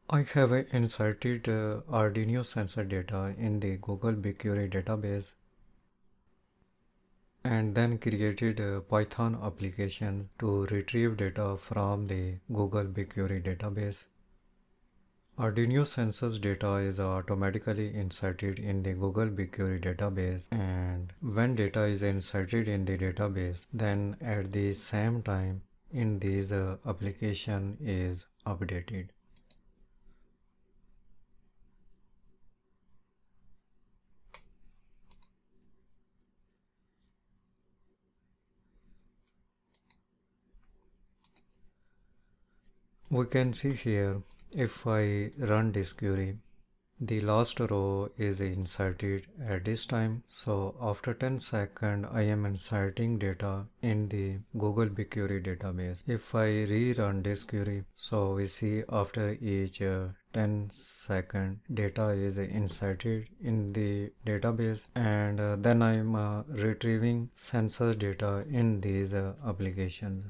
I have inserted Arduino sensor data in the Google BigQuery database and then created a Python application to retrieve data from the Google BigQuery database. Arduino sensors data is automatically inserted in the Google BigQuery database, and when data is inserted in the database, then at the same time in this application is updated. We can see here, if I run this query, the last row is inserted at this time. So after 10 seconds, I am inserting data in the Google BigQuery database. If I rerun this query, so we see after each 10 second data is inserted in the database, and then I'm retrieving sensor data in these applications.